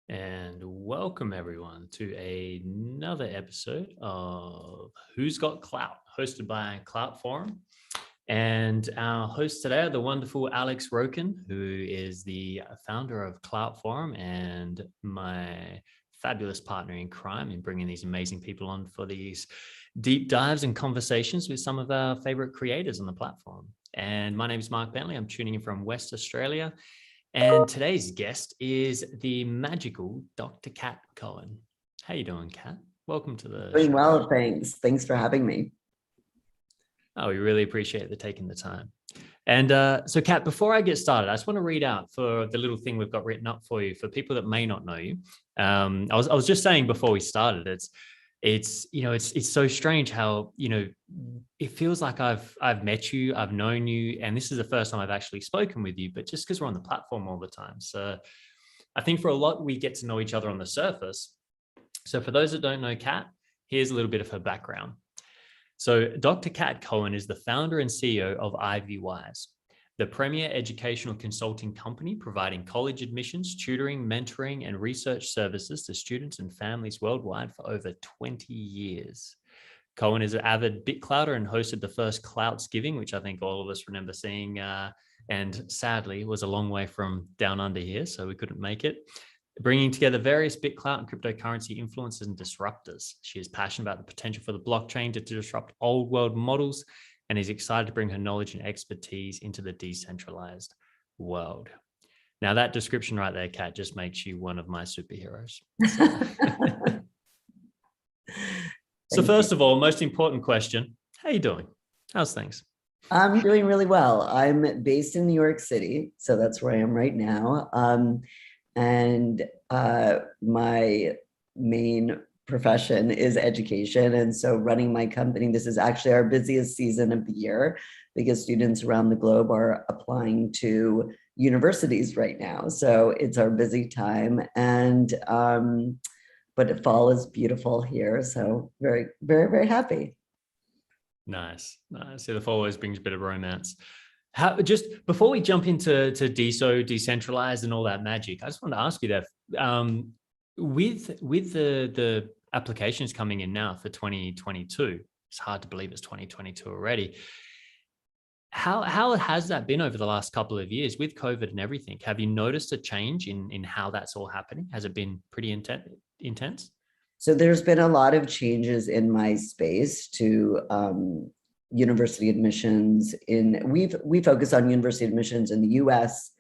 And welcome everyone to another episode of Who's Got Clout, hosted by Clout Forum. And our hosts today are the wonderful Alex Roken, who is the founder of Clout Forum and my fabulous partner in crime in bringing these amazing people on for these deep dives and conversations with some of our favorite creators on the platform. And my name is Mark Bentley. I'm tuning in from West Australia. And today's guest is the magical Dr. Kat Cohen. How you doing, Kat? Welcome to the Doing show. well, thanks. Thanks for having me. Oh, we really appreciate taking the time. And so, Kat, before I get started, I just want to read out for the little thing we've got written up for you for people that may not know you. I was just saying before we started, it's so strange how, it feels like I've met you, I've known you, and this is the first time I've actually spoken with you, but just because we're on the platform all the time. So I think for a lot, we get to know each other on the surface. So for those that don't know Kat, here's a little bit of her background. So Dr. Kat Cohen is the founder and CEO of IvyWise, the premier educational consulting company providing college admissions, tutoring, mentoring, and research services to students and families worldwide for over 20 years. Cohen is an avid BitClouter and hosted the first Cloutsgiving, which I think all of us remember seeing, and sadly was a long way from down under here, so we couldn't make it. Bringing together various BitClout and cryptocurrency influencers and disruptors. She is passionate about the potential for the blockchain to disrupt old world models, and is excited to bring her knowledge and expertise into the decentralized world. Now that description right there, Kat, just makes you one of my superheroes. So first of all, most important question, how are you doing? How's things? I'm doing really well. I'm based in New York City, so that's where I am right now. And my main profession is education. And so running my company, this is actually our busiest season of the year because students around the globe are applying to universities right now. So it's our busy time, and but fall is beautiful here. So very, very, very happy. Nice. So the fall always brings a bit of romance. How, just before we jump into decentralized and all that magic, I just want to ask you that with the applications coming in now for 2022, it's hard to believe it's 2022 already. How has that been over the last couple of years with COVID and everything? Have you noticed a change in how that's all happening? Has it been pretty intense? So there's been a lot of changes in my space to university admissions. We focus on university admissions in the US,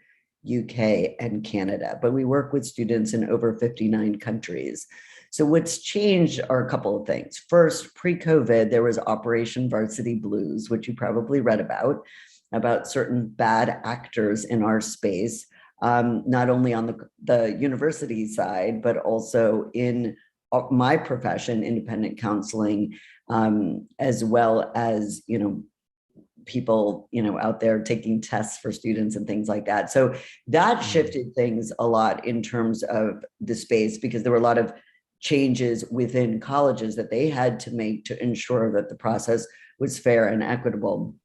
UK, and Canada, but we work with students in over 59 countries. So what's changed are a couple of things. First, pre-COVID, there was Operation Varsity Blues, which you probably read about certain bad actors in our space, not only on the university side, but also in my profession, independent counseling, as well as, people, out there taking tests for students and things like that. So that shifted things a lot in terms of the space, because there were a lot of changes within colleges that they had to make to ensure that the process was fair and equitable.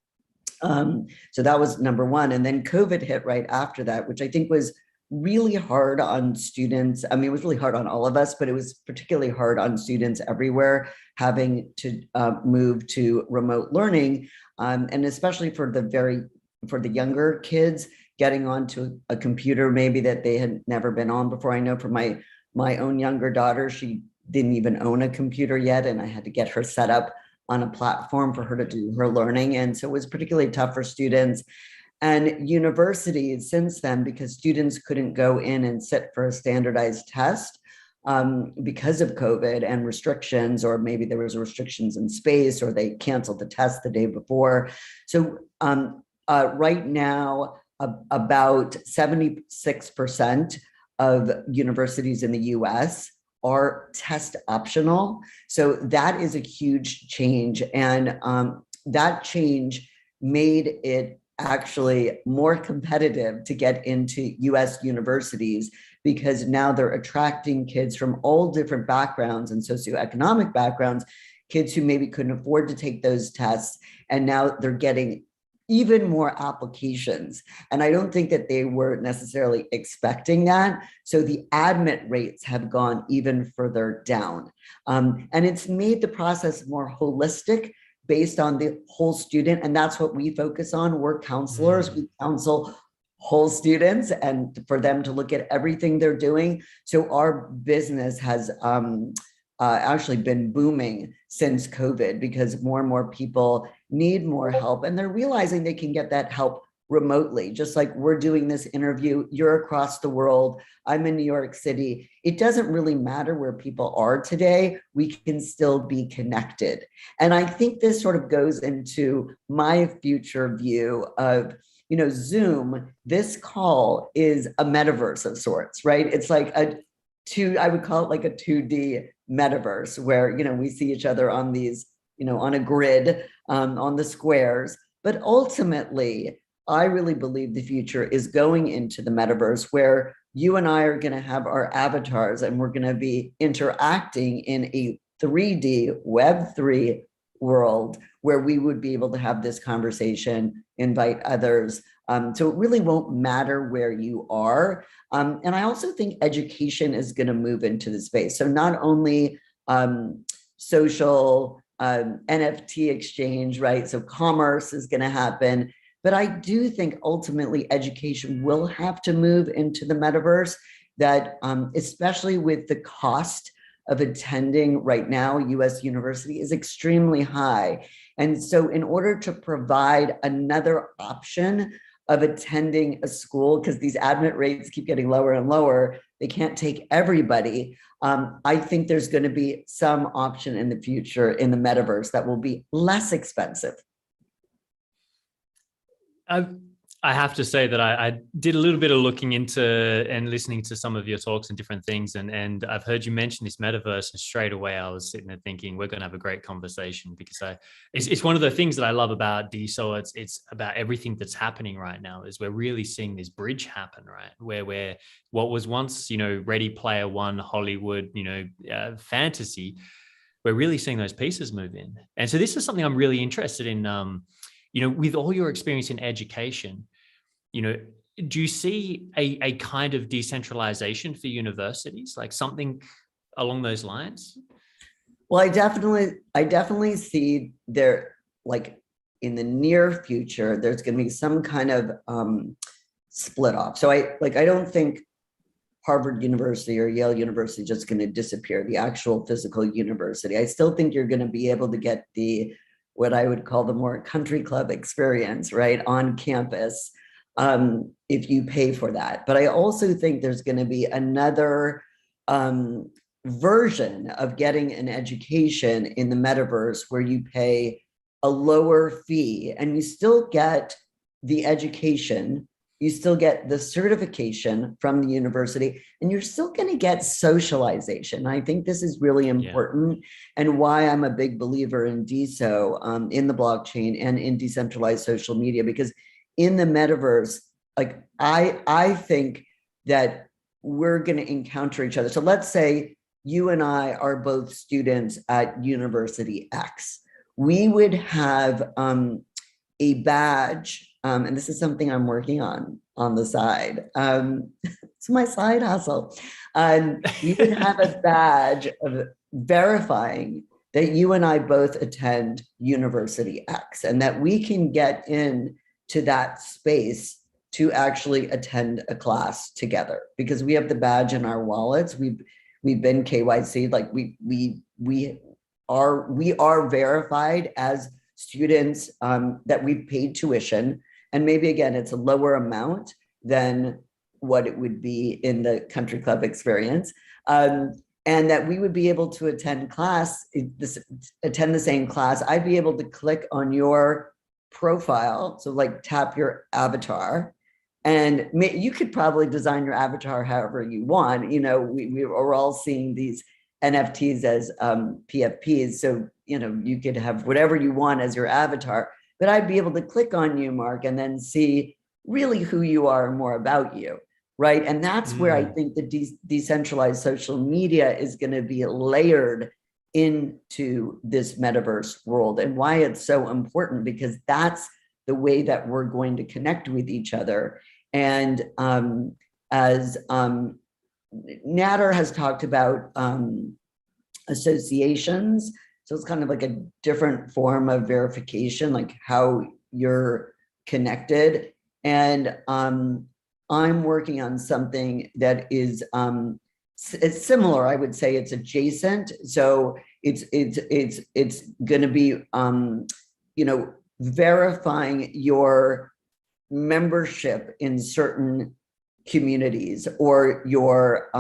So that was number one. And then COVID hit right after that, which I think was really hard on students. I mean, it was really hard on all of us, but it was particularly hard on students everywhere, having to move to remote learning. And especially for the younger kids, getting onto a computer maybe that they had never been on before. I know for my own younger daughter, she didn't even own a computer yet, and I had to get her set up on a platform for her to do her learning. And so it was particularly tough for students. And universities since then, because students couldn't go in and sit for a standardized test because of COVID and restrictions, or maybe there was restrictions in space, or they canceled the test the day before. So right now, about 76% of universities in the US are test optional. So that is a huge change. And that change made it actually more competitive to get into US universities, because now they're attracting kids from all different backgrounds and socioeconomic backgrounds, kids who maybe couldn't afford to take those tests. And now they're getting even more applications. And I don't think that they were necessarily expecting that. So the admit rates have gone even further down. And it's made the process more holistic based on the whole student. And that's what we focus on. We're counselors. We counsel whole students, and for them to look at everything they're doing. So our business has actually been booming since COVID, because more and more people need more help, and they're realizing they can get that help remotely. Just like we're doing this interview, you're across the world, I'm in New York City. It doesn't really matter where people are today, we can still be connected. And I think this sort of goes into my future view of, Zoom. This call is a metaverse of sorts, right? It's like I would call it like a 2D metaverse, where, we see each other on these, on a grid, on the squares. But ultimately, I really believe the future is going into the metaverse, where you and I are going to have our avatars, and we're going to be interacting in a 3D Web3 world, where we would be able to have this conversation, invite others. So it really won't matter where you are. And I also think education is going to move into the space. So not only social NFT exchange, right? So commerce is going to happen. But I do think ultimately education will have to move into the metaverse, that especially with the cost of attending right now, US university is extremely high. And so in order to provide another option of attending a school, because these admit rates keep getting lower and lower, they can't take everybody. I think there's going to be some option in the future in the metaverse that will be less expensive. I have to say that I did a little bit of looking into and listening to some of your talks and different things. And I've heard you mention this metaverse, and straight away I was sitting there thinking we're going to have a great conversation, because it's one of the things that I love about DSO. It's about everything that's happening right now is we're really seeing this bridge happen, right? Where what was once, Ready Player One, Hollywood, fantasy, we're really seeing those pieces move in. And so this is something I'm really interested in, with all your experience in education, do you see a kind of decentralization for universities, like something along those lines? Well, I definitely see there, like in the near future, there's going to be some kind of split off. So I don't think Harvard University or Yale University is just going to disappear, the actual physical university. I still think you're going to be able to get what I would call the more country club experience, right, on campus, if you pay for that. But I also think there's going to be another version of getting an education in the metaverse where you pay a lower fee and you still get the education, you still get the certification from the university, and you're still going to get socialization. I think this is really important, and why I'm a big believer in DeSo, in the blockchain and in decentralized social media, because in the metaverse, like I think that we're going to encounter each other. So let's say you and I are both students at University X. We would have a badge, and this is something I'm working on the side. It's my side hustle. We would have a badge of verifying that you and I both attend University X, and that we can get in to that space to actually attend a class together, because we have the badge in our wallets. We've been KYC, like we are verified as students that we've paid tuition, and maybe again it's a lower amount than what it would be in the country club experience, and that we would be able to attend the same class. I'd be able to click on your profile, so like tap your avatar, and you could probably design your avatar however you want. We are all seeing these NFTs as PFPs, so you could have whatever you want as your avatar, but I'd be able to click on you, Mark, and then see really who you are and more about you, right? And that's where I think the decentralized social media is going to be layered into this metaverse world, and why it's so important, because that's the way that we're going to connect with each other. And as Nader has talked about associations, so it's kind of like a different form of verification, like how you're connected. And I'm working on something that is it's similar. I would say it's adjacent. So it's going to be verifying your membership in certain communities, or your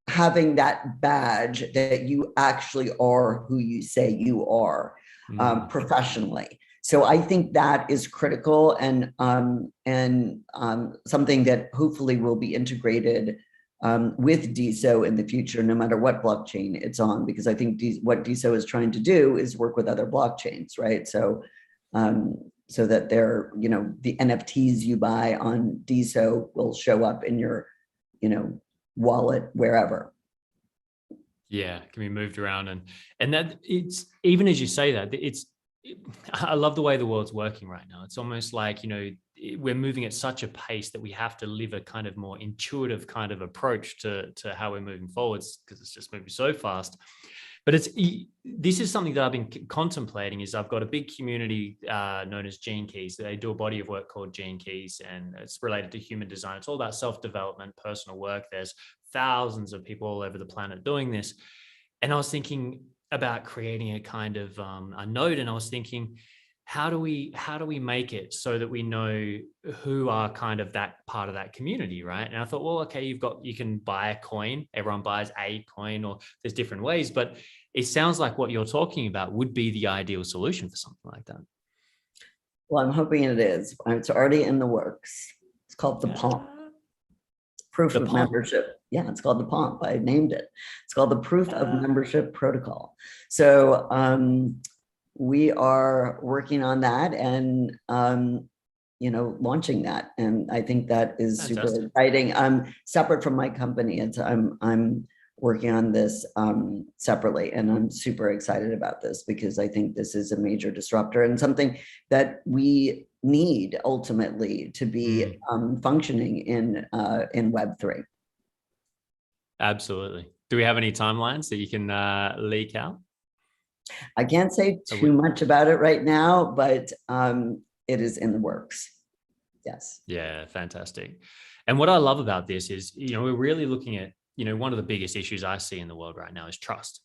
having that badge that you actually are who you say you are professionally. So I think that is critical, and something that hopefully will be integrated with DeSo in the future, no matter what blockchain it's on, because I think what DeSo is trying to do is work with other blockchains, right? So so that they're, the NFTs you buy on DeSo will show up in your, wallet wherever. Yeah, can be moved around, and that it's, even as you say that, I love the way the world's working right now. It's almost like, we're moving at such a pace that we have to live a kind of more intuitive kind of approach to how we're moving forwards, because it's just moving so fast. But this is something that I've been contemplating. Is I've got a big community known as Gene Keys. They do a body of work called Gene Keys, and it's related to human design. It's all about self-development, personal work. There's thousands of people all over the planet doing this. And I was thinking about creating a kind of a node, and I was thinking, how do we make it so that we know who are kind of that part of that community, right? And I thought, well, okay, you can buy a coin. Everyone buys a coin, or there's different ways, but it sounds like what you're talking about would be the ideal solution for something like that. Well, I'm hoping it is. It's already in the works. It's called the POMP, Proof The of pomp. Membership. Yeah, it's called the POMP. I named it. It's called the Proof of Membership Protocol. So we are working on that and launching that. And I think that is Fantastic. super exciting. Separate from my company. I'm working on this separately, and I'm super excited about this because I think this is a major disruptor and something that we need ultimately to be functioning in Web3. Absolutely. Do we have any timelines that you can leak out? I can't say too much about it right now, but it is in the works. Yes. Yeah, fantastic. And what I love about this is, we're really looking at, one of the biggest issues I see in the world right now is trust.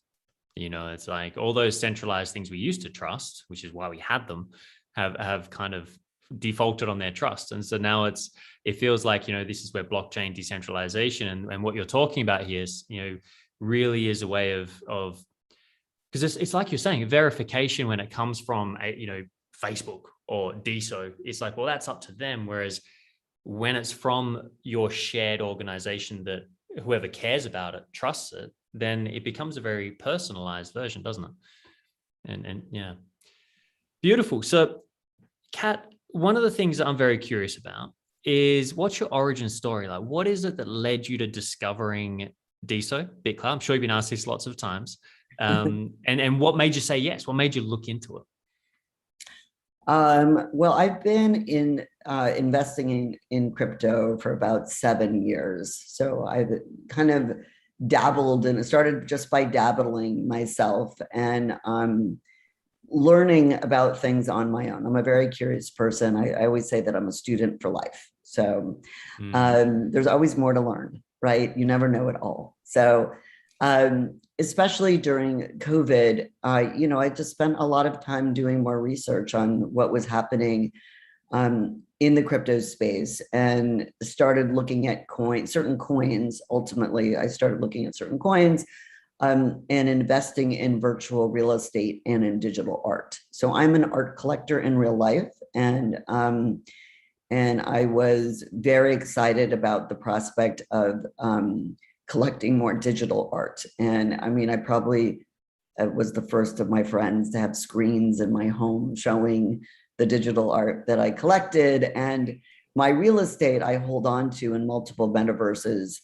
It's like all those centralized things we used to trust, which is why we had them, have kind of defaulted on their trust. And so now it feels like, this is where blockchain decentralization and what you're talking about here is, really is a way of because it's like you're saying, verification when it comes from Facebook or DeSo, it's like, well, that's up to them. Whereas when it's from your shared organization that whoever cares about it trusts it, then it becomes a very personalized version, doesn't it? And yeah, beautiful. So, Kat, one of the things that I'm very curious about is what's your origin story? Like, what is it that led you to discovering DeSo, BitClout? I'm sure you've been asked this lots of times. And what made you say yes? What made you look into it? Well, I've been investing in crypto for about 7 years. So I've kind of dabbled, and it started just by dabbling myself and learning about things on my own. I'm a very curious person. I always say that I'm a student for life. So there's always more to learn, right? You never know it all. So especially during COVID, I just spent a lot of time doing more research on what was happening in the crypto space and started looking at certain coins. Ultimately, I started looking at certain coins and investing in virtual real estate and in digital art. So I'm an art collector in real life, and I was very excited about the prospect of collecting more digital art. And I mean, I probably was the first of my friends to have screens in my home showing the digital art that I collected. And my real estate I hold on to in multiple metaverses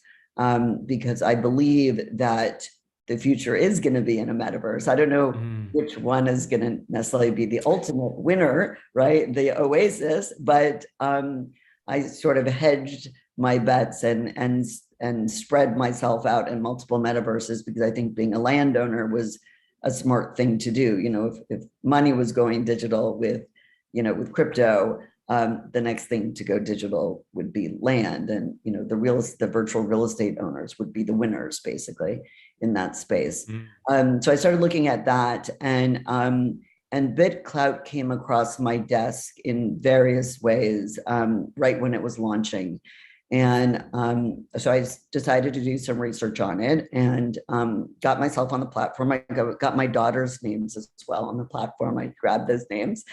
because I believe that the future is going to be in a metaverse. I don't know which one is going to necessarily be the ultimate winner, right? The oasis, but I sort of hedged my bets and spread myself out in multiple metaverses because I think being a landowner was a smart thing to do. If money was going digital with crypto, the next thing to go digital would be land, and the virtual real estate owners would be the winners basically in that space. So I started looking at that, and BitClout came across my desk in various ways right when it was launching. And so I decided to do some research on it and got myself on the platform. I got my daughter's names as well on the platform. I grabbed those names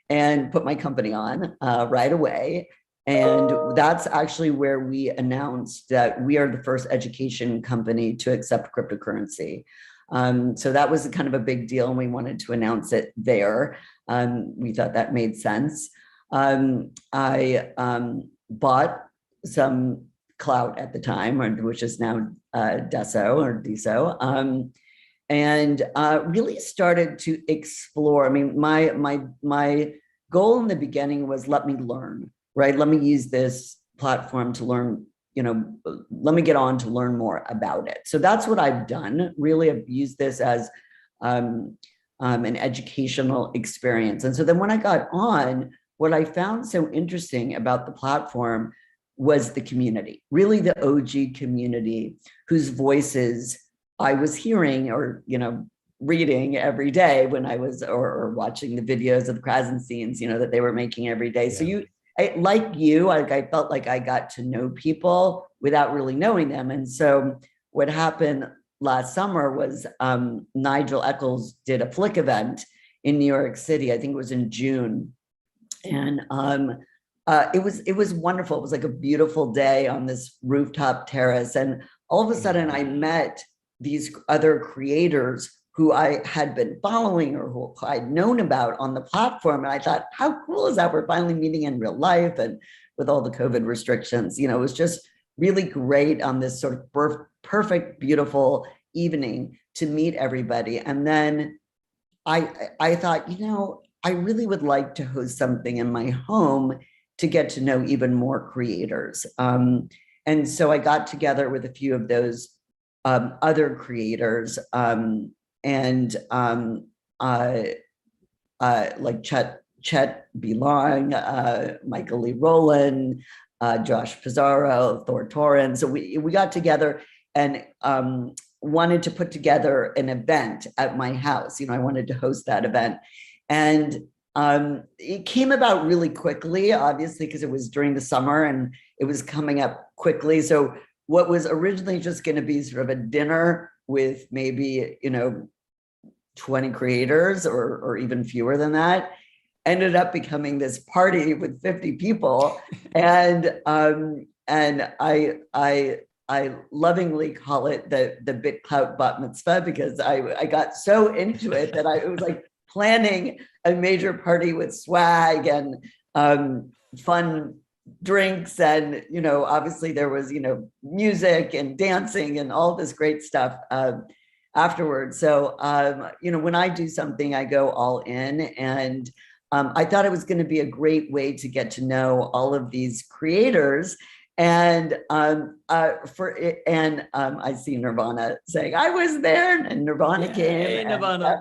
and put my company on right away. And that's actually where we announced that we are the first education company to accept cryptocurrency. So that was kind of a big deal, and we wanted to announce it there. We thought that made sense. I bought some Clout at the time, which is now DeSo, and really started to explore. I mean, my goal in the beginning was let me learn, right? Let me use this platform to learn, let me get on to learn more about it. So that's what I've done. Really, I've used this as an educational experience. And so then when I got on, what I found so interesting about the platform was the community, really the OG community whose voices I was hearing or, reading every day when I was, or watching the videos of the Krasensteins, that they were making every day. Yeah. So I felt like I got to know people without really knowing them. And so what happened last summer was Nigel Eccles did a Flick event in New York City. I think it was in June. And it was wonderful. It was like a beautiful day on this rooftop terrace. And all of a sudden I met these other creators who I had been following or who I'd known about on the platform. And I thought, how cool is that? We're finally meeting in real life. And with all the COVID restrictions, it was just really great on this sort of perfect, beautiful evening to meet everybody. And then I thought, I really would like to host something in my home to get to know even more creators. And so I got together with a few of those other creators like Chet Belong, Michael Lee Rowland, Josh Pizarro, Thor Torrens. So we got together and wanted to put together an event at my house. I wanted to host that event. And it came about really quickly, obviously, because it was during the summer and it was coming up quickly. So what was originally just going to be sort of a dinner with maybe, 20 creators or even fewer than that, ended up becoming this party with 50 people. And I lovingly call it the BitClout bat mitzvah, because I got so into it that it was like planning a major party with swag and fun drinks. And, obviously there was, music and dancing and all this great stuff afterwards. So, when I do something, I go all in. And I thought it was going to be a great way to get to know all of these creators. And I see Nirvana saying, I was there, and Nirvana came. Hey, Nirvana.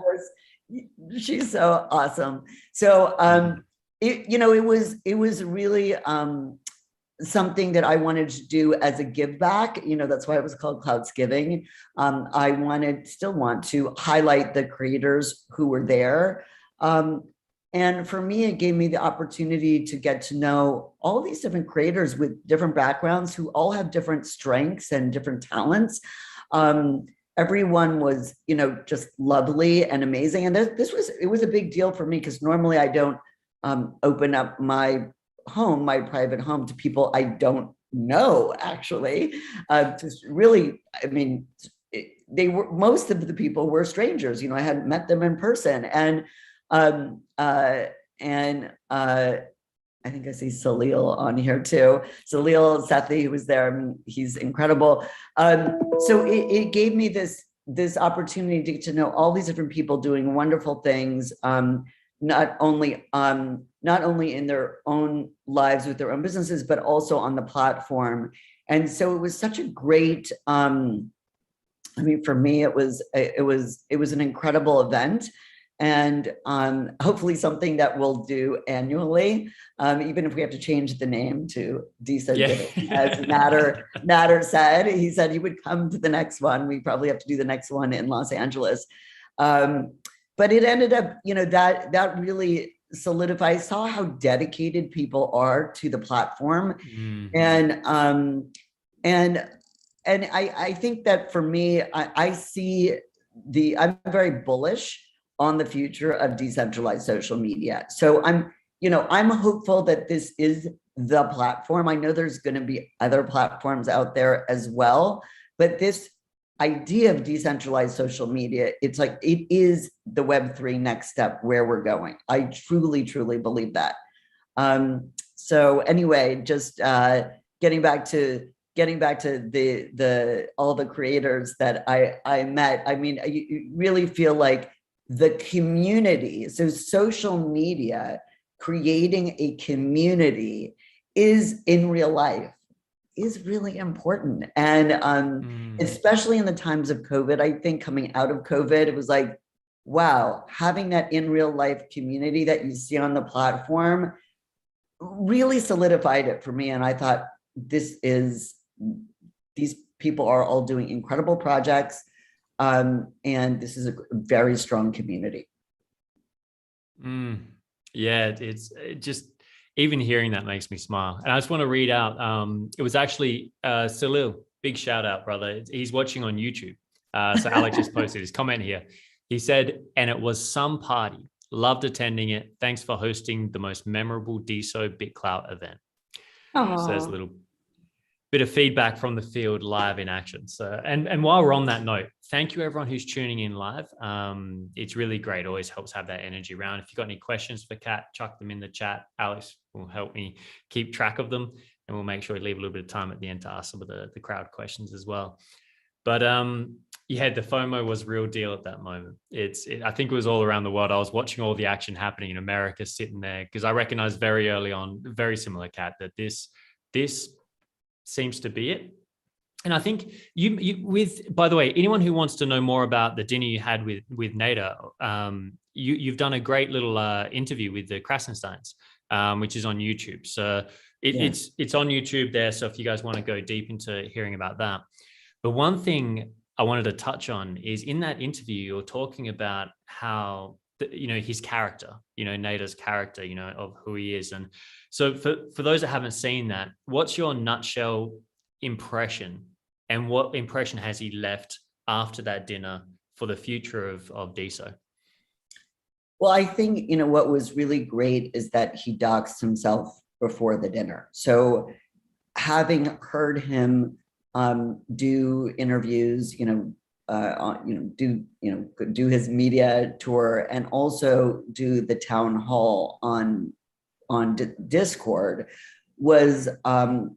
She's so awesome. So it was really something that I wanted to do as a give back. That's why it was called Clout's Giving. I still want to highlight the creators who were there. And for me, it gave me the opportunity to get to know all these different creators with different backgrounds who all have different strengths and different talents. Everyone was, just lovely and amazing. And it was a big deal for me, because normally I don't open up my private home, to people I don't know, actually. Just really, most of the people were strangers. I hadn't met them in person. And I think I see Salil on here too. Salil Sethi, who was there, he's incredible. So it gave me this opportunity to get to know all these different people doing wonderful things, not only in their own lives with their own businesses, but also on the platform. And so it was such a great, for me, it was an incredible event. And hopefully something that we'll do annually, even if we have to change the name to Decent. As Nader said, he said he would come to the next one. We probably have to do the next one in Los Angeles. But it ended up, that really solidified. I saw how dedicated people are to the platform. And I think that for me, I see I'm very bullish on the future of decentralized social media. So I'm hopeful that this is the platform. I know there's going to be other platforms out there as well, but this idea of decentralized social media, it is the Web3 next step where we're going. I truly, truly believe that. So anyway, just getting back to the all the creators that I met. You really feel like the community, so social media, creating a community is in real life is really important. And especially in the times of COVID, I think coming out of COVID, it was like, wow, having that in real life community that you see on the platform really solidified it for me. And I thought, these people are all doing incredible projects. And this is a very strong community. Yeah, it just, even hearing that makes me smile. And I just want to read out, it was actually Salil, big shout out, brother. He's watching on YouTube. So Alex just posted his comment here. He said, and it was some party, Loved attending it. Thanks for hosting the most memorable DSO BitClout event. So there's a little bit of feedback from the field live in action. So, and while we're on that note, thank you everyone who's tuning in live. It's really great. Always helps have that energy around. If you've got any questions for Kat, chuck them in the chat. Alex will help me keep track of them, and we'll make sure we leave a little bit of time at the end to ask some of the crowd questions as well. But yeah, the FOMO was real deal at that moment. I think it was all around the world. I was watching all the action happening in America, sitting there, because I recognized very early on, very similar, Kat, that this seems to be it. And I think by the way, anyone who wants to know more about the dinner you had with Nader, you've done a great little interview with the Krasensteins, which is on YouTube. So it's on YouTube there. So if you guys want to go deep into hearing about that. But one thing I wanted to touch on is in that interview, you're talking about how, his character, Nader's character, of who he is. And so for those that haven't seen that, what's your nutshell impression, and what impression has he left after that dinner for the future of DSO? Well, I think, what was really great is that he doxed himself before the dinner. So having heard him do interviews, do his media tour, and also do the town hall on Discord was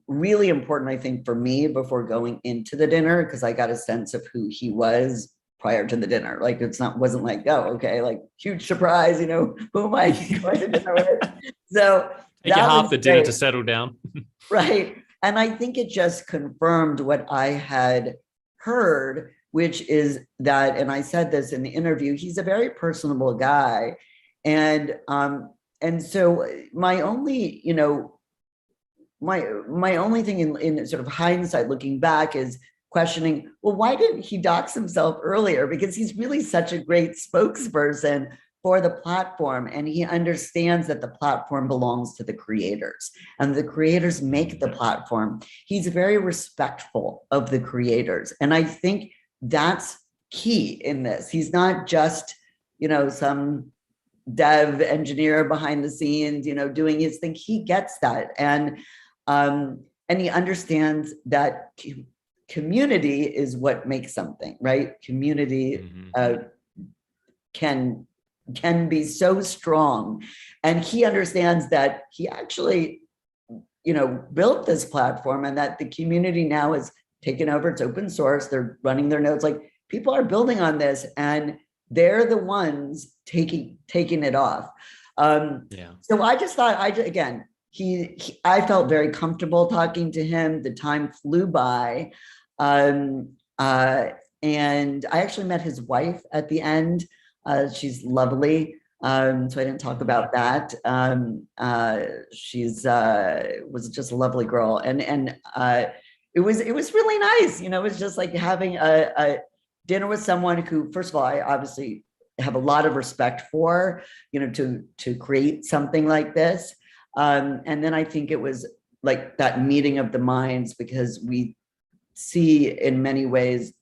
really important, I think, for me before going into the dinner, because I got a sense of who he was prior to the dinner. Like wasn't like, oh, okay, like huge surprise, who am I going to dinner with? So take half the dinner to settle down. Right. And I think it just confirmed what I had heard, which is that, and I said this in the interview, he's a very personable guy. And so my only thing in sort of hindsight looking back is questioning, well, why didn't he dox himself earlier? Because he's really such a great spokesperson for the platform, and he understands that the platform belongs to the creators, and the creators make the platform. He's very respectful of the creators, and I think that's key in this. He's not just some dev engineer behind the scenes doing his thing. He gets that, and he understands that community is what makes something, right? Community can be so strong, and he understands that he actually built this platform, and that the community now is taken over. It's open source, they're running their nodes, like people are building on this, and they're the ones taking it off. So I just thought, I felt very comfortable talking to him. The time flew by, and I actually met his wife at the end. She's lovely. So I didn't talk about that. She's was just a lovely girl, and it was really nice. It was just like having a dinner with someone who, first of all, I obviously have a lot of respect for, to create something like this. And then I think it was like that meeting of the minds, because we see in many ways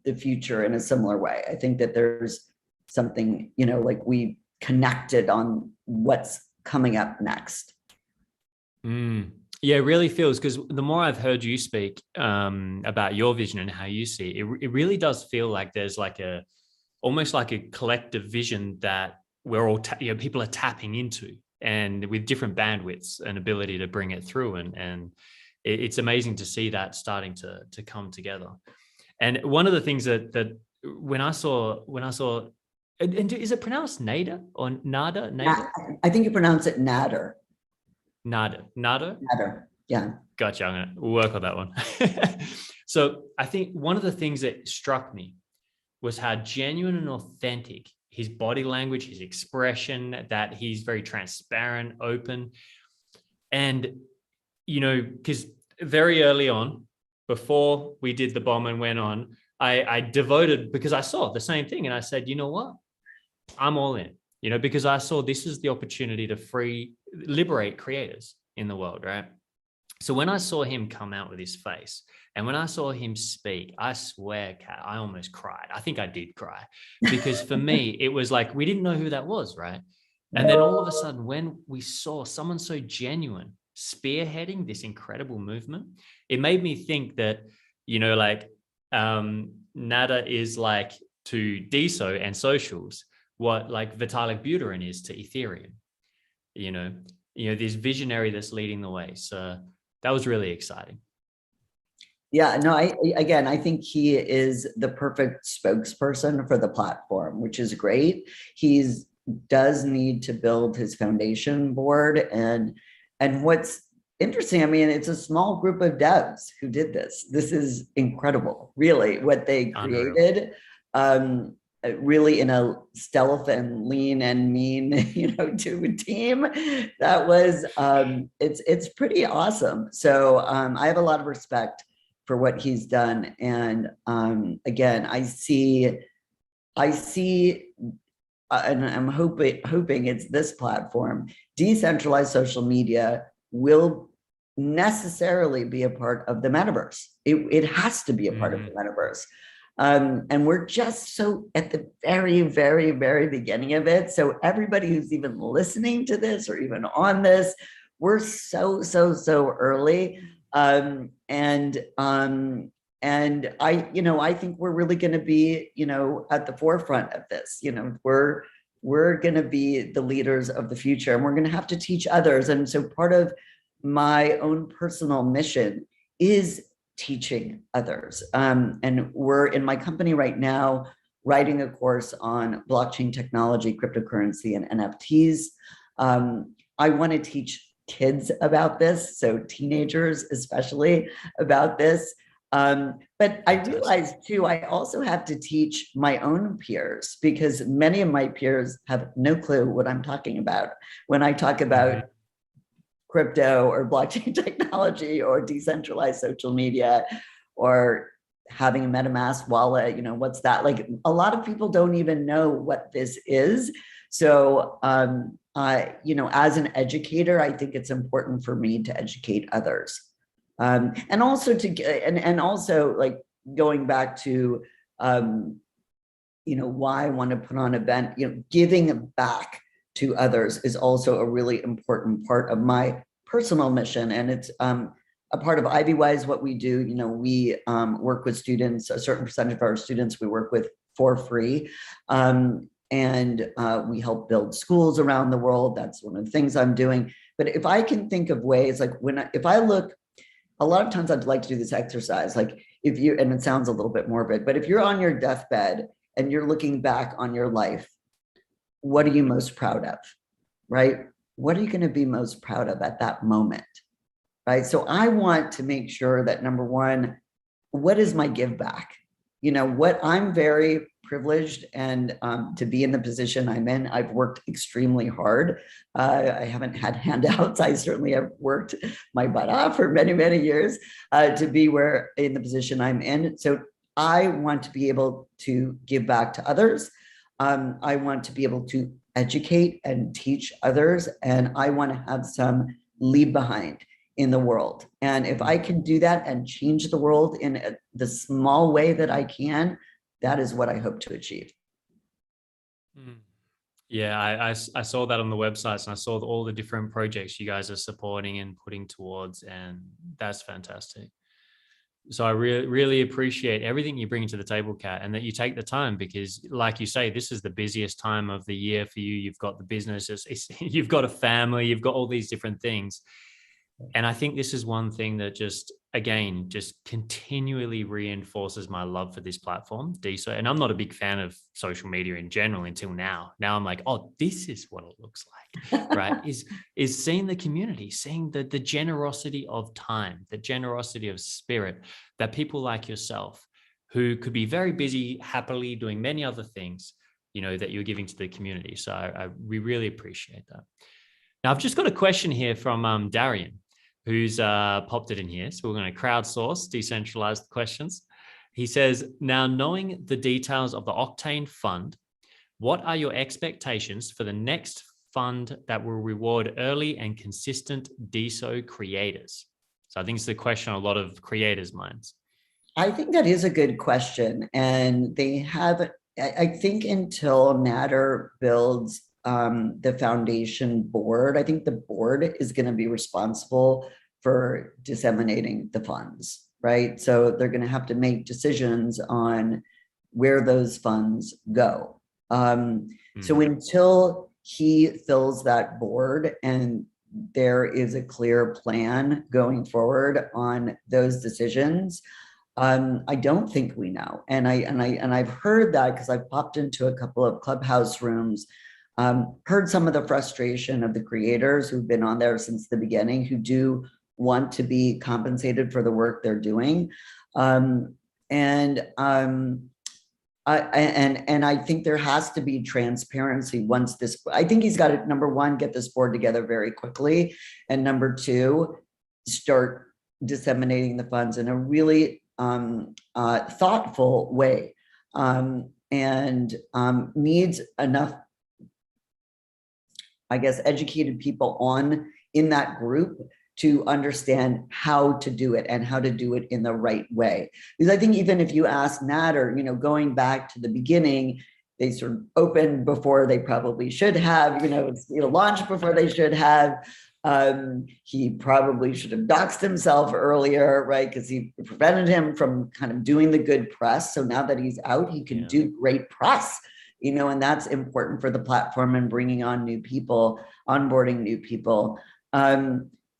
the future in a similar way. I think that there's something, like we connected on what's coming up next. Yeah, it really feels, because the more I've heard you speak about your vision and how you see it, it really does feel like there's like almost like a collective vision that we're all, people are tapping into, and with different bandwidths and ability to bring it through. And it's amazing to see that starting to come together. And one of the things that when I saw, and is it pronounced Nader or Nada? Nader? I think you pronounce it Nader. Nader. Yeah. Gotcha. I'm going to work on that one. So I think one of the things that struck me was how genuine and authentic his body language, his expression, that he's very transparent, open. And, because very early on, before we did the bomb and went on, I devoted, because I saw the same thing, and I said, you know what? I'm all in, because I saw this is the opportunity to liberate creators in the world, right? So when I saw him come out with his face and when I saw him speak, I swear, Kat, I almost cried. I think I did cry because for me, it was like, we didn't know who that was, right? And then all of a sudden, when we saw someone so genuine spearheading this incredible movement, it made me think that, like Nada is like to DeSo and socials, what like Vitalik Buterin is to Ethereum, this visionary that's leading the way. So that was really exciting. Yeah, no, I think he is the perfect spokesperson for the platform, which is great. He's does need to build his foundation board, and what's interesting, I mean, it's a small group of devs who did this. This is incredible, really, what they created. Really in a stealth and lean and mean, to a team. That was it's pretty awesome. So I have a lot of respect for what he's done. And again, I see, and I'm hoping it's this platform, decentralized social media will necessarily be a part of the metaverse. It has to be a part of the metaverse. And we're just so at the very, very, very beginning of it. So everybody who's even listening to this or even on this, we're so early. And I think we're really going to be, at the forefront of this. We're going to be the leaders of the future, and we're going to have to teach others. And so part of my own personal mission is teaching others. And we're in my company right now writing a course on blockchain technology, cryptocurrency, and NFTs. I want to teach kids about this, so teenagers especially about this. But I realized too, I also have to teach my own peers, because many of my peers have no clue what I'm talking about when I talk about crypto or blockchain technology or decentralized social media or having a MetaMask wallet. What's that? Like, a lot of people don't even know what this is. So, as an educator, I think it's important for me to educate others. And also also like going back to, why I want to put on an event, giving back to others is also a really important part of my personal mission. And it's a part of IvyWise. What we do, we work with students, a certain percentage of our students we work with for free. And we help build schools around the world. That's one of the things I'm doing. But if I can think of ways, like if I look, a lot of times I'd like to do this exercise, like and it sounds a little bit morbid, but if you're on your deathbed and you're looking back on your life, what are you most proud of, right? What are you going to be most proud of at that moment, right? So I want to make sure that, number one, what is my give back? What I'm very privileged and to be in the position I'm in. I've worked extremely hard. I haven't had handouts. I certainly have worked my butt off for many, many years to be in the position I'm in. So I want to be able to give back to others. I want to be able to educate and teach others, and I want to have some leave behind in the world. And if I can do that and change the world in the small way that I can, that is what I hope to achieve. Yeah, I saw that on the websites, and I saw all the different projects you guys are supporting and putting towards, and that's fantastic. So I really appreciate everything you bring to the table, Kat, and that you take the time, because like you say, this is the busiest time of the year for you. You've got the business, you've got a family, you've got all these different things. And I think this is one thing that just continually reinforces my love for this platform, DeSo. And I'm not a big fan of social media in general until now. Now I'm like, oh, this is what it looks like, right? Is seeing the community, seeing the generosity of time, the generosity of spirit, that people like yourself, who could be very busy, happily doing many other things, that you're giving to the community. So we really appreciate that. Now, I've just got a question here from Darian, who's popped it in here. So we're going to crowdsource decentralized questions. He says, now knowing the details of the Octane Fund, what are your expectations for the next fund that will reward early and consistent DeSo creators? So I think it's the question on a lot of creators' minds. I think that is a good question. And they have, I think until Natter builds the foundation board, I think the board is going to be responsible for disseminating the funds, right? So they're going to have to make decisions on where those funds go. So until he fills that board and there is a clear plan going forward on those decisions, I don't think we know. And I've heard that because I've popped into a couple of Clubhouse rooms, heard some of the frustration of the creators who've been on there since the beginning, who do want to be compensated for the work they're doing. I think there has to be transparency once this, I think he's got to, number one, get this board together very quickly. And number two, start disseminating the funds in a really thoughtful way, and needs enough, I guess, educated people in that group to understand how to do it and how to do it in the right way. Because I think even if you ask Natter, going back to the beginning, they sort of opened before they probably should have, launched before they should have. He probably should have doxed himself earlier, right? Because he prevented him from kind of doing the good press. So now that he's out, he can do great press, and that's important for the platform and bringing on new people, onboarding new people.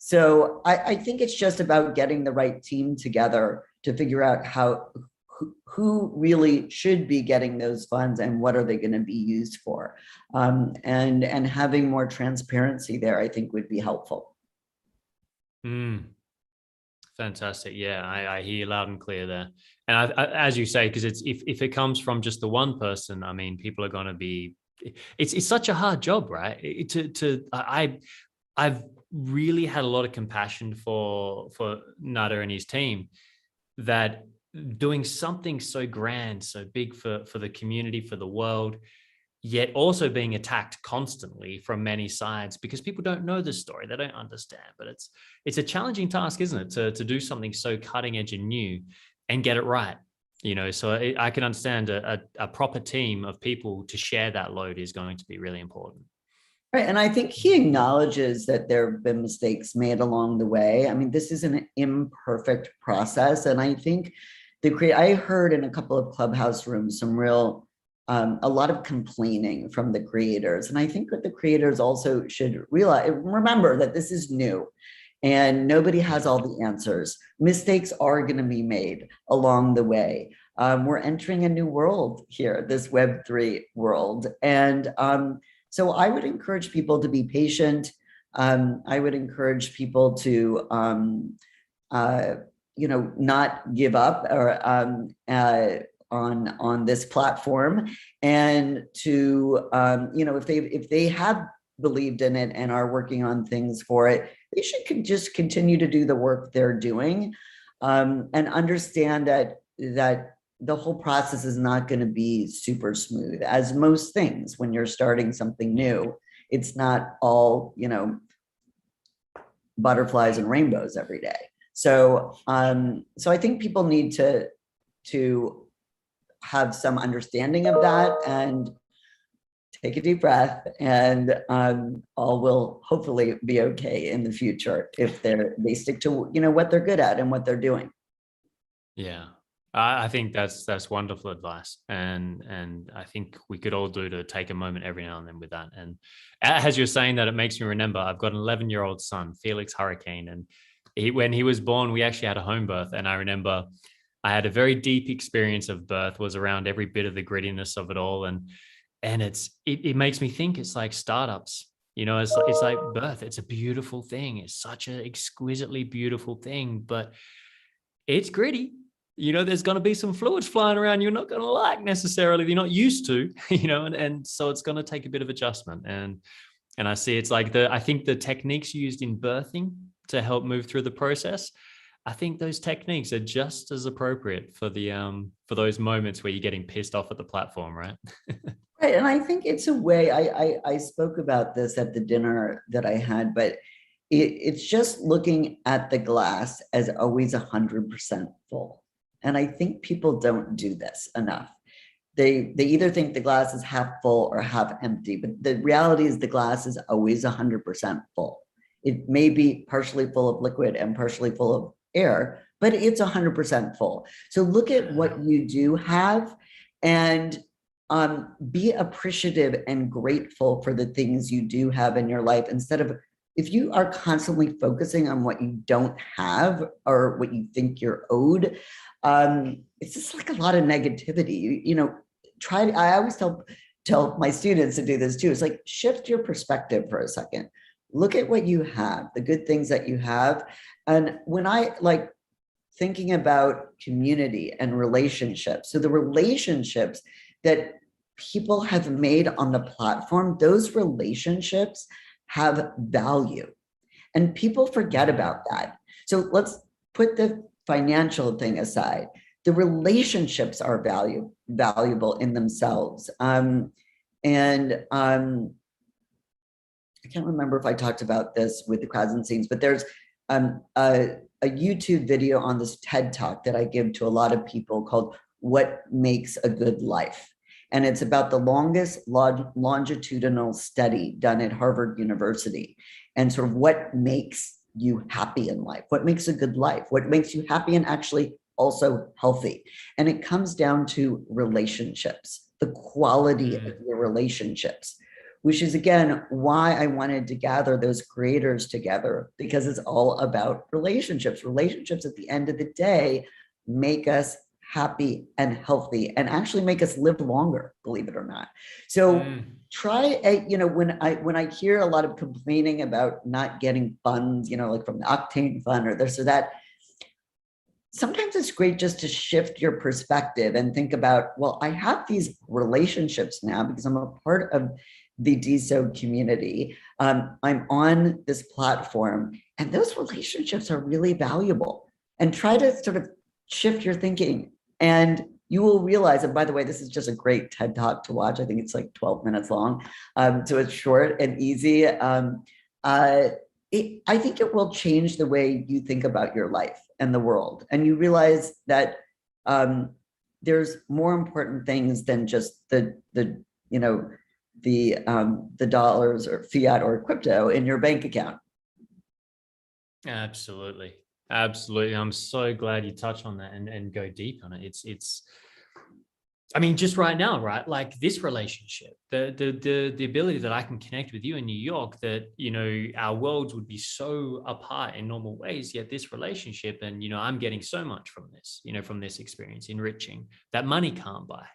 So I think it's just about getting the right team together to figure out who really should be getting those funds and what are they going to be used for, and having more transparency there, I think, would be helpful. Fantastic. Yeah, I hear you loud and clear there. And as you say, because if it comes from just the one person, I mean, people are going to be. It's such a hard job, right? I've really had a lot of compassion for Natter and his team, that doing something so grand, so big for the community, for the world, yet also being attacked constantly from many sides because people don't know the story, they don't understand. But it's a challenging task, isn't it, to do something so cutting edge and new and get it right. So I can understand a proper team of people to share that load is going to be really important. Right. And I think he acknowledges that there have been mistakes made along the way. I mean, this is an imperfect process. And I think I heard in a couple of Clubhouse rooms some real, a lot of complaining from the creators. And I think that the creators also should remember that this is new and nobody has all the answers. Mistakes are going to be made along the way. We're entering a new world here, this Web3 world. And so I would encourage people to be patient. I would encourage people to, not give up or on this platform, and to, if they have believed in it and are working on things for it, they should just continue to do the work they're doing, and understand that the whole process is not going to be super smooth, as most things when you're starting something new. It's not all, butterflies and rainbows every day. So I think people need to have some understanding of that and take a deep breath, and all will hopefully be okay in the future if they stick to what they're good at and what they're doing. Yeah. I think that's wonderful advice, and I think we could all do to take a moment every now and then with that. And as you're saying that, it makes me remember I've got an 11-year-old son, Felix Hurricane, and when he was born, we actually had a home birth, and I remember I had a very deep experience of birth, was around every bit of the grittiness of it all, and it makes me think it's like startups. It's like birth. It's a beautiful thing. It's such an exquisitely beautiful thing, but it's gritty. There's going to be some fluids flying around you're not going to like necessarily, you're not used to, and so it's going to take a bit of adjustment. And I see it's like I think the techniques used in birthing to help move through the process, I think those techniques are just as appropriate for for those moments where you're getting pissed off at the platform, right? Right. And I think it's a way, I spoke about this at the dinner that I had, but it's just looking at the glass as always 100% full. And I think people don't do this enough. They either think the glass is half full or half empty, but the reality is the glass is always 100% full. It may be partially full of liquid and partially full of air, but it's 100% full. So look at what you do have and be appreciative and grateful for the things you do have in your life, instead of, if you are constantly focusing on what you don't have or what you think you're owed, it's just like a lot of negativity. You know, I always tell my students to do this too. It's like, shift your perspective for a second. Look at what you have, the good things that you have. And when I like thinking about community and relationships, so the relationships that people have made on the platform, those relationships have value, and people forget about that. So let's put the financial thing aside. The relationships are valuable in themselves. I can't remember if I talked about this with the crowds and scenes, but there's a YouTube video on this TED Talk that I give to a lot of people called "What Makes a Good Life?" And it's about the longest longitudinal study done at Harvard University, and sort of what makes you happy in life, what makes a good life, what makes you happy and actually also healthy. And it comes down to relationships, the quality of your relationships, which is, again, why I wanted to gather those creators together, because it's all about relationships. Relationships at the end of the day make us happy and healthy and actually make us live longer, believe it or not. So try, you know, when I hear a lot of complaining about not getting funds, you know, like from the Octane Fund or this or that, sometimes it's great just to shift your perspective and think about, well, I have these relationships now because I'm a part of the DSO community. I'm on this platform, and those relationships are really valuable. And try to sort of shift your thinking, and you will realize, and by the way, this is just a great TED Talk to watch. I think it's like 12 minutes long. So it's short and easy. I think it will change the way you think about your life and the world. And you realize that there's more important things than just the dollars or fiat or crypto in your bank account. Absolutely. Absolutely. I'm so glad you touch on that and go deep on it. It's, I mean, just right now, right? Like this relationship, the ability that I can connect with you in New York, that, you know, our worlds would be so apart in normal ways, yet this relationship, and, you know, I'm getting so much from this, you know, from this experience, enriching, that money can't buy.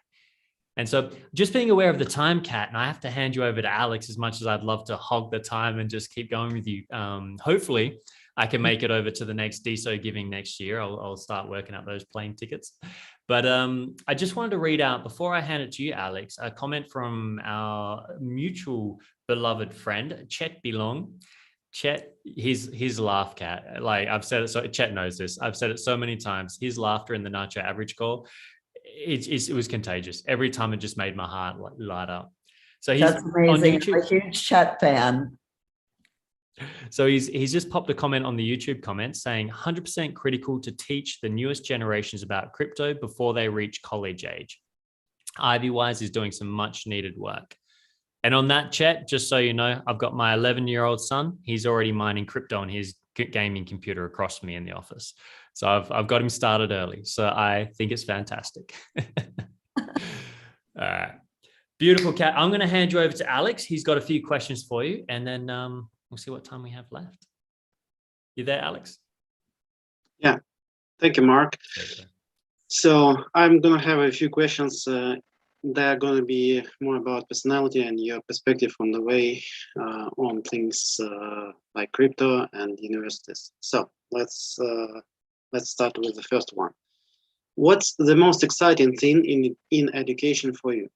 And so just being aware of the time, Kat, and I have to hand you over to Alex, as much as I'd love to hog the time and just keep going with you. Hopefully I can make it over to the next DSO giving next year. I'll start working out those plane tickets. But I just wanted to read out, before I hand it to you, Alex, a comment from our mutual beloved friend, Chet Belong. Chet, his laugh, Kat, like I've said it, so Chet knows this. I've said it so many times. His laughter in the Nacho Average call, it was contagious. Every time it just made my heart light up. So he's That's amazing. on YouTube. I'm a huge Chet fan. So he's just popped a comment on the YouTube comments saying 100% critical to teach the newest generations about crypto before they reach college age. IvyWise is doing some much needed work. And on that, Chat, just so you know, I've got my 11-year-old son. He's already mining crypto on his gaming computer across from me in the office. So I've got him started early. So I think it's fantastic. All right. Beautiful, Kat. I'm going to hand you over to Alex. He's got a few questions for you, and then we'll see what time we have left. You there, Alex? Yeah. Thank you, Mark. So I'm going to have a few questions. They're going to be more about personality and your perspective on the way on things like crypto and universities. So let's start with the first one. What's the most exciting thing in education for you?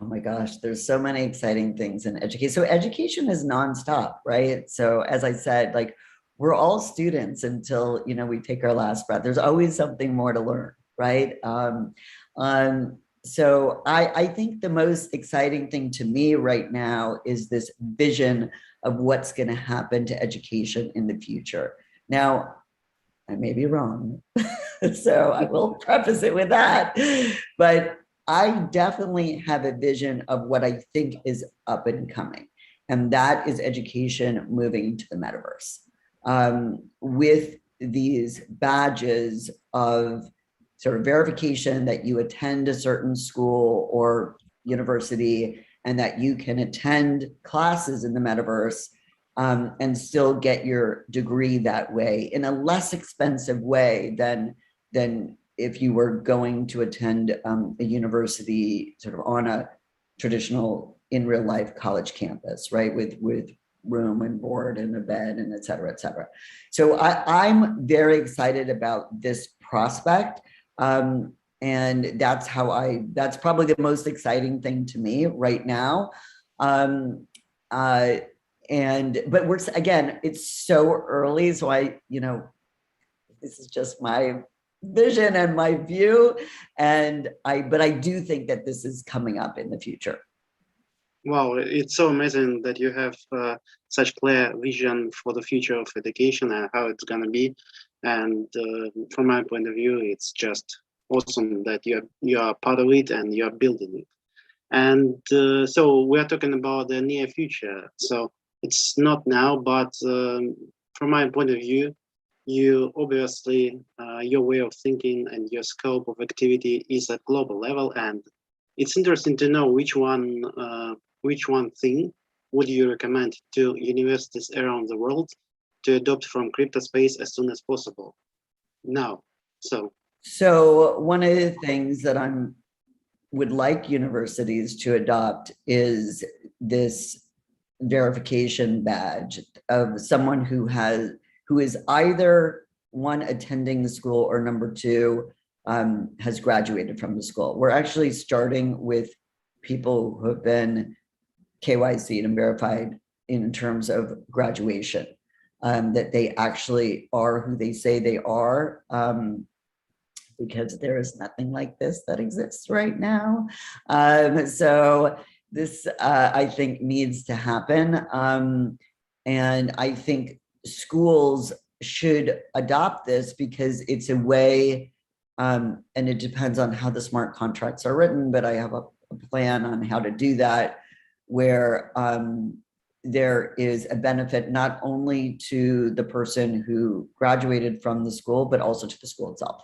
Oh my gosh, there's so many exciting things in education. So education is nonstop, right? So as I said, like we're all students until, you know, we take our last breath. There's always something more to learn, right? So I think the most exciting thing to me right now is this vision of what's going to happen to education in the future. Now, I may be wrong, so I will preface it with that, but I definitely have a vision of what I think is up and coming, and that is education moving to the metaverse, with these badges of sort of verification that you attend a certain school or university and that you can attend classes in the metaverse, and still get your degree that way in a less expensive way than if you were going to attend a university sort of on a traditional in real life college campus, right? With room and board and a bed and et cetera, et cetera. So I'm very excited about this prospect. And that's probably the most exciting thing to me right now. But again, it's so early. So this is just my vision and my view. But I do think that this is coming up in the future. Wow, it's so amazing that you have such clear vision for the future of education and how it's going to be. And from my point of view, it's just awesome that you are part of it and you are building it. And so we are talking about the near future. So it's not now, but from my point of view, you obviously, your way of thinking and your scope of activity is at global level. And it's interesting to know which one thing would you recommend to universities around the world to adopt from crypto space as soon as possible now? So one of the things that would like universities to adopt is this verification badge of someone who is either one, attending the school, or number two, has graduated from the school. We're actually starting with people who have been KYC'd and verified in terms of graduation, that they actually are who they say they are, because there is nothing like this that exists right now. So this, I think, needs to happen. And I think schools should adopt this because it's a way, and it depends on how the smart contracts are written, but I have a plan on how to do that, where there is a benefit not only to the person who graduated from the school, but also to the school itself.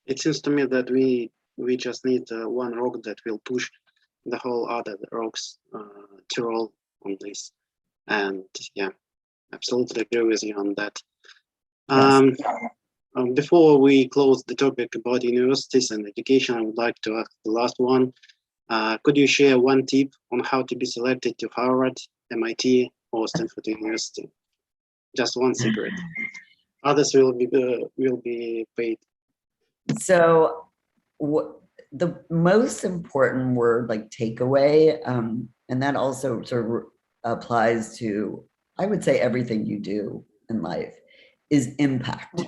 It seems to me that we just need one rock that will push the whole other rocks to roll on this. And yeah, absolutely agree with you on that. Yes. Before we close the topic about universities and education, I would like to ask the last one. Could you share one tip on how to be selected to Harvard, MIT, or Stanford University? Just one secret. Others will be paid. So the most important word, like takeaway, and that also sort of applies to, I would say, everything you do in life, is impact.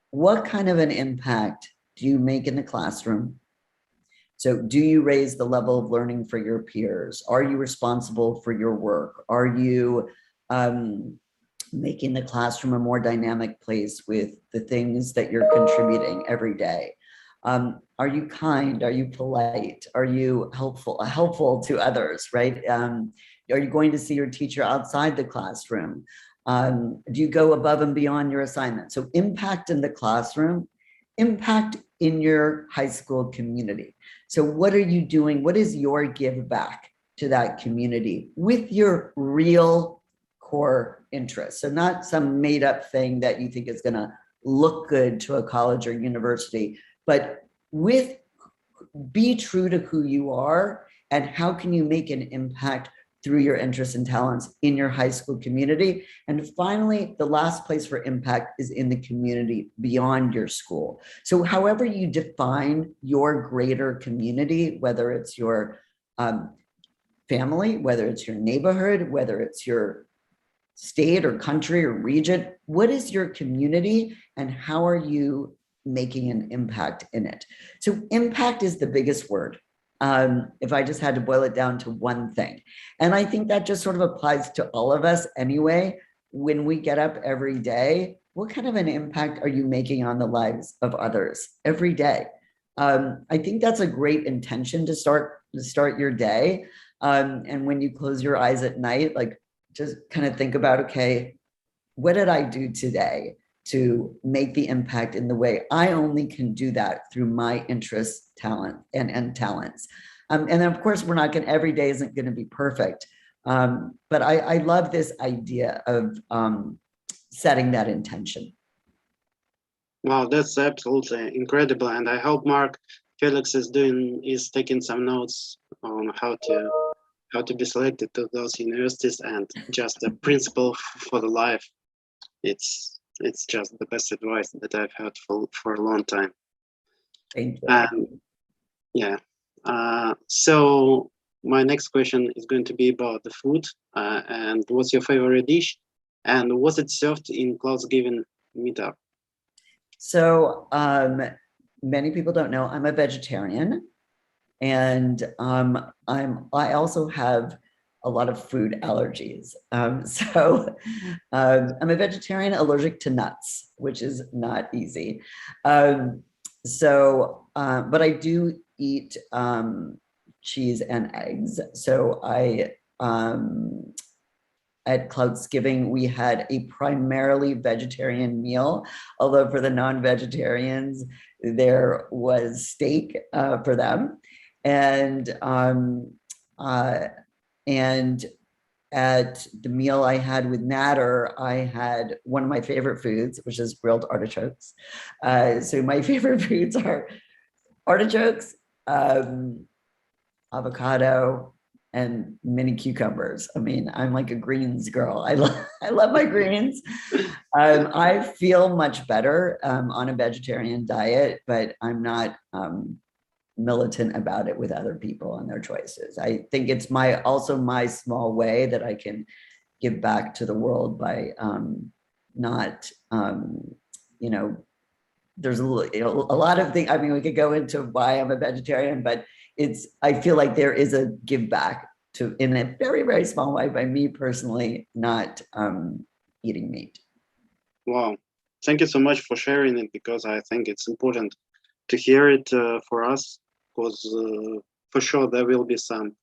What kind of an impact do you make in the classroom? So do you raise the level of learning for your peers? Are you responsible for your work? Are you making the classroom a more dynamic place with the things that you're contributing every day? Are you kind? Are you polite? Are you helpful to others, right? Are you going to see your teacher outside the classroom? Do you go above and beyond your assignment? So impact in the classroom, impact in your high school community. So what are you doing? What is your give back to that community with your real core interests? So not some made up thing that you think is going to look good to a college or university, but be true to who you are and how can you make an impact through your interests and talents in your high school community. And finally, the last place for impact is in the community beyond your school. So however you define your greater community, whether it's your family, whether it's your neighborhood, whether it's your state or country or region, what is your community and how are you making an impact in it. So impact is the biggest word. If I just had to boil it down to one thing. And I think that just sort of applies to all of us anyway. When we get up every day, what kind of an impact are you making on the lives of others every day? I think that's a great intention to start your day. And when you close your eyes at night, like just kind of think about, okay, what did I do today to make the impact in the way I only can do that through my interests, talent, and talents. And then of course, every day isn't going to be perfect. But I love this idea of setting that intention. Wow, that's absolutely incredible. And I hope Mark Felix is taking some notes on how to be selected to those universities, and just a principle for the life. It's just the best advice that I've had for a long time. Thank you. And yeah. So my next question is going to be about the food. And what's your favorite dish? And was it served in Clout's given meetup? So many people don't know I'm a vegetarian, and I also have a lot of food allergies. So I'm a vegetarian allergic to nuts, which is not easy. But I do eat cheese and eggs. So at Cloutsgiving, we had a primarily vegetarian meal, although for the non-vegetarians, there was steak for them. And at the meal I had with Nader, I had one of my favorite foods, which is grilled artichokes. So my favorite foods are artichokes, avocado, and mini cucumbers. I mean, I'm like a greens girl. I love my greens. I feel much better on a vegetarian diet, but I'm not militant about it with other people and their choices. I think it's also my small way that I can give back to the world by not, there's a lot of things. I mean, we could go into why I'm a vegetarian, but I feel like there is a give back in a very, very small way by me personally, not eating meat. Wow. Thank you so much for sharing it, because I think it's important to hear it for us, because for sure there will be some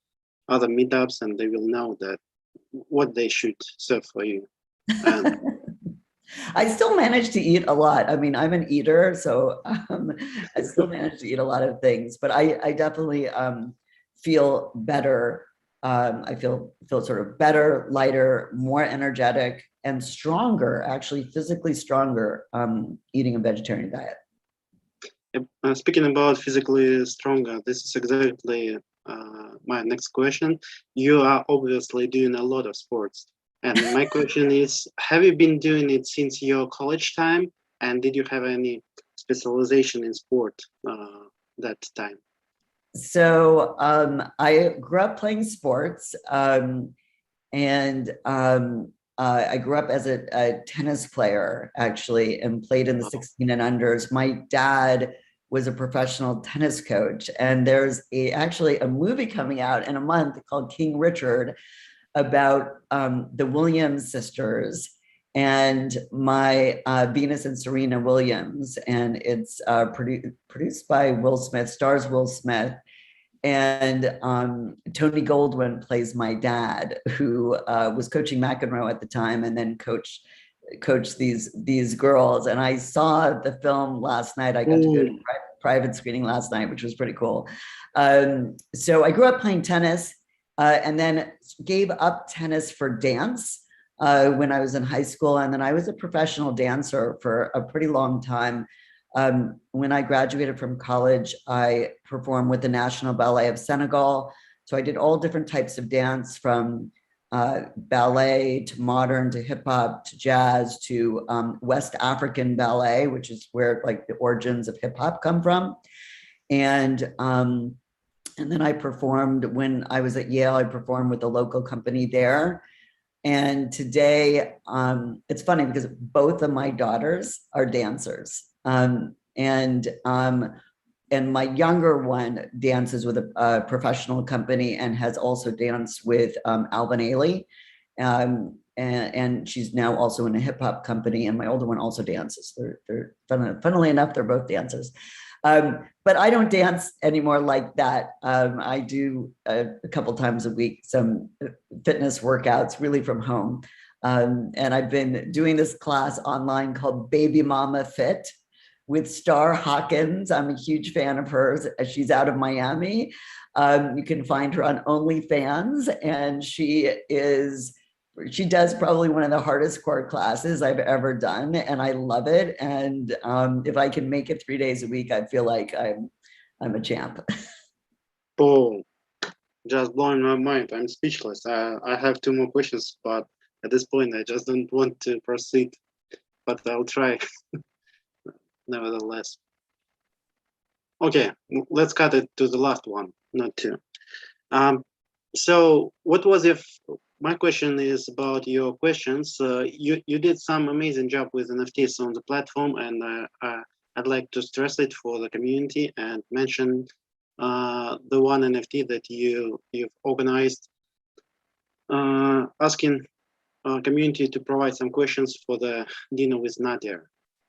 other meetups and they will know that what they should serve for you. And I still manage to eat a lot. I mean, I'm an eater, so I still manage to eat a lot of things, but I definitely feel better. I feel sort of better, lighter, more energetic, and stronger, actually physically stronger, eating a vegetarian diet. Speaking about physically stronger, this is exactly my next question. You are obviously doing a lot of sports. And my question is, have you been doing it since your college time? And did you have any specialization in sport that time? So I grew up playing sports, and I grew up as a tennis player, actually, and played in the 16 and unders. My dad was a professional tennis coach, and there's actually a movie coming out in a month called King Richard, about the Williams sisters and my Venus and Serena Williams. And it's produced by Will Smith, stars Will Smith. And Tony Goldwyn plays my dad, who was coaching McEnroe at the time, and then coached these girls. And I saw the film last night. I got to go to private screening last night, which was pretty cool. So I grew up playing tennis. And then gave up tennis for dance when I was in high school. And then I was a professional dancer for a pretty long time. When I graduated from college, I performed with the National Ballet of Senegal. So I did all different types of dance, from ballet to modern to hip hop to jazz to West African ballet, which is where like the origins of hip hop come from. And then I performed when I was at Yale. I performed with a local company there. And today, it's funny because both of my daughters are dancers. And my younger one dances with a professional company and has also danced with Alvin Ailey. And she's now also in a hip hop company. And my older one also dances. They're funnily enough, they're both dancers. But I don't dance anymore like that. I do a couple times a week, some fitness workouts really from home. And I've been doing this class online called Baby Mama Fit with Star Hawkins. I'm a huge fan of hers. She's out of Miami. You can find her on OnlyFans, and she does probably one of the hardest core classes I've ever done, and I love it. And if I can make it 3 days a week, I feel like I'm a champ. Oh, just blowing my mind. I'm speechless. I have 2 more questions, but at this point, I just don't want to proceed. But I'll try, nevertheless. Okay, let's cut it to the last one, not 2. So, what was my question is about your questions. You did some amazing job with NFTs on the platform, and I'd like to stress it for the community and mention the one NFT that you've organized, asking community to provide some questions for the dinner with Nadia.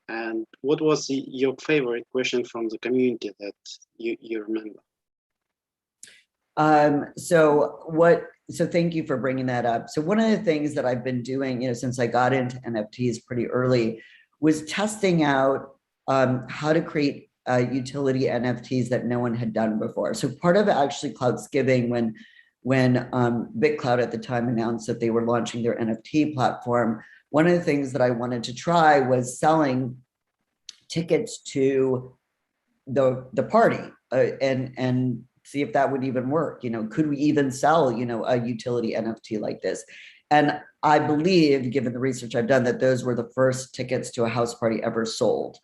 And what was your favorite question from the community that you remember? So thank you for bringing that up. So one of the things that I've been doing, since I got into NFTs pretty early, was testing out how to create utility NFTs that no one had done before. So part of actually Clout's giving, when BitClout at the time announced that they were launching their NFT platform, one of the things that I wanted to try was selling tickets to the party and see if that would even work. Could we even sell, a utility NFT like this? And I believe, given the research I've done, that those were the first tickets to a house party ever sold,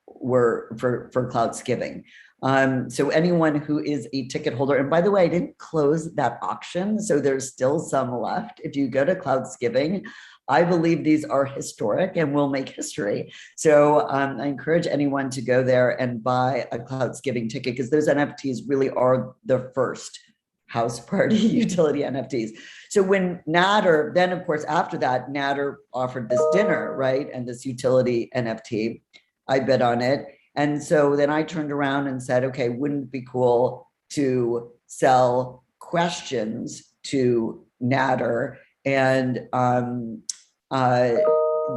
were for Clout's giving. So anyone who is a ticket holder, and by the way, I didn't close that auction, so there's still some left. If you go to Clout's giving, I believe these are historic and will make history. So I encourage anyone to go there and buy a Clout's giving ticket, because those NFTs really are the first house party utility NFTs. So when Nader, then of course, after that, Nader offered this dinner, right? And this utility NFT, I bid on it. And so then I turned around and said, okay, wouldn't it be cool to sell questions to Nader? And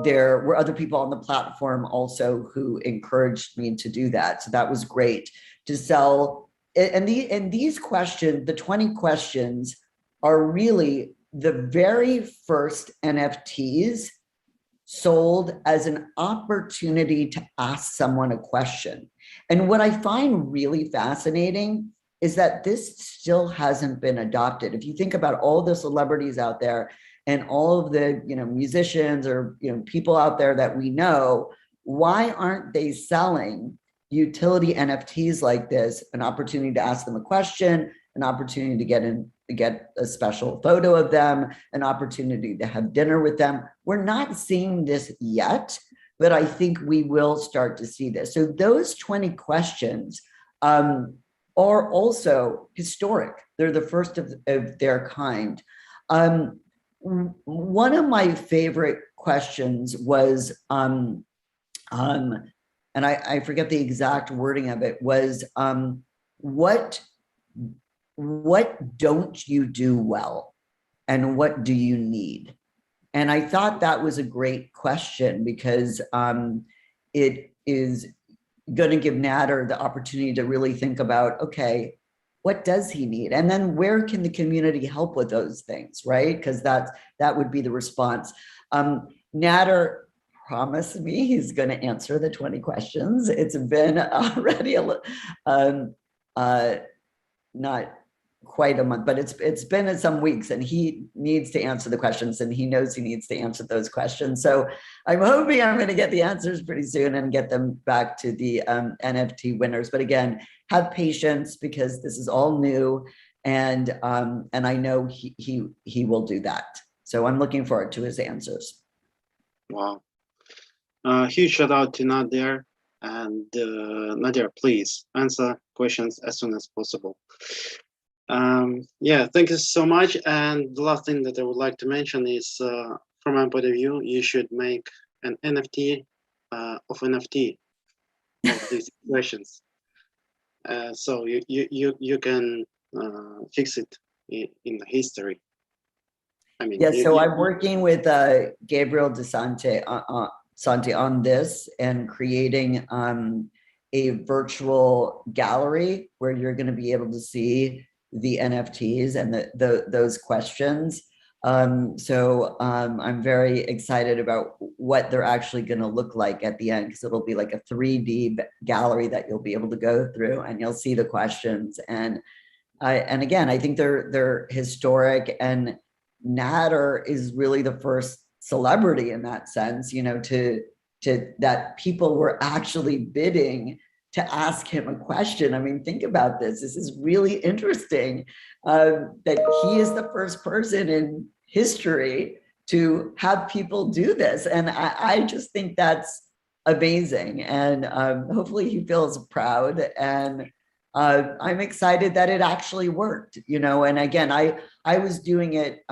there were other people on the platform also who encouraged me to do that. So that was great to sell. And these questions, the 20 questions, are really the very first NFTs sold as an opportunity to ask someone a question. And what I find really fascinating is that this still hasn't been adopted. If you think about all the celebrities out there and all of the musicians or people out there that we know, why aren't they selling utility NFTs like this? An opportunity to ask them a question, an opportunity to get a special photo of them, an opportunity to have dinner with them. We're not seeing this yet, but I think we will start to see this. So those 20 questions are also historic. They're the first of their kind. One of my favorite questions was, and I forget the exact wording of it, was what don't you do well and what do you need? And I thought that was a great question, because it is going to give Nader the opportunity to really think about, okay, what does he need? And then where can the community help with those things, right? Because that would be the response. Nader promised me he's going to answer the 20 questions. It's been already not quite a month, but it's been some weeks, and he needs to answer the questions, and he knows he needs to answer those questions. So I'm hoping I'm going to get the answers pretty soon and get them back to the NFT winners. But again, have patience, because this is all new, and I know he will do that. So I'm looking forward to his answers. Wow. Huge shout out to Nadia. And Nadia, please answer questions as soon as possible. Yeah, thank you so much. And the last thing that I would like to mention is, from my point of view, you should make an NFT of NFT of these questions. So you can fix it in the history. I mean, Yeah, so I'm working with Gabriel DeSante Sante on this and creating a virtual gallery where you're going to be able to see the NFTs and those questions. So I'm very excited about what they're actually going to look like at the end, because it'll be like a 3D gallery that you'll be able to go through and you'll see the questions. And again, I think they're historic, and Nader is really the first celebrity in that sense, you know, to that people were actually bidding to ask him a question. I mean, think about this. This is really interesting, that he is the first person in history to have people do this. And I just think that's amazing. And hopefully he feels proud. And I'm excited that it actually worked, you know. And again, I was doing it,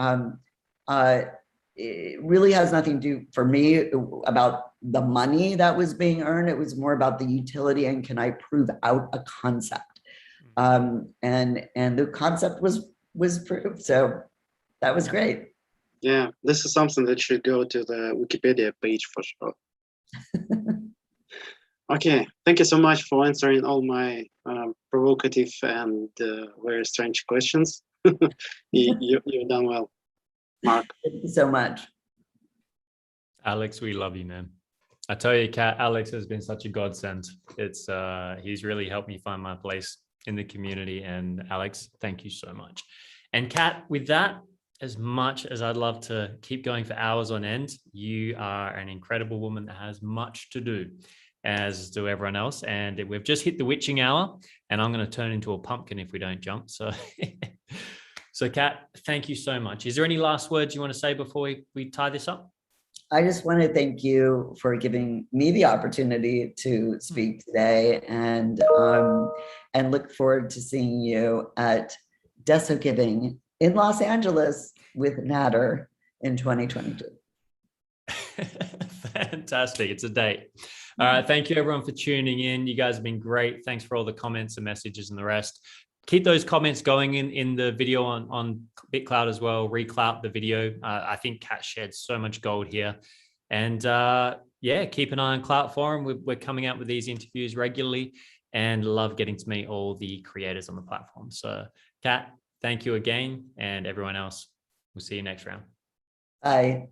it really has nothing to do for me about the money that was being earned. It was more about the utility and can I prove out a concept. And the concept was proved. So that was great. Yeah, this is something that should go to the Wikipedia page for sure. Okay, thank you so much for answering all my provocative and very strange questions. You've done well, Mark. Thank you so much. Alex, we love you, man. I tell you, Kat, Alex has been such a godsend. It's he's really helped me find my place in the community. And Alex, thank you so much. And Kat, with that, as much as I'd love to keep going for hours on end, you are an incredible woman that has much to do, as do everyone else. And we've just hit the witching hour, and I'm going to turn into a pumpkin if we don't jump. So, so Kat, thank you so much. Is there any last words you want to say before we tie this up? I just want to thank you for giving me the opportunity to speak today, and look forward to seeing you at Deso Giving in Los Angeles with Nader in 2022. Fantastic. It's a date. All right. Thank you everyone for tuning in. You guys have been great. Thanks for all the comments and messages and the rest. Keep those comments going in the video on BitClout as well. Reclout the video. I think Kat shared so much gold here. And yeah, keep an eye on Clout Forum. We're coming out with these interviews regularly, and love getting to meet all the creators on the platform. So Kat, thank you again, and everyone else. We'll see you next round. Bye.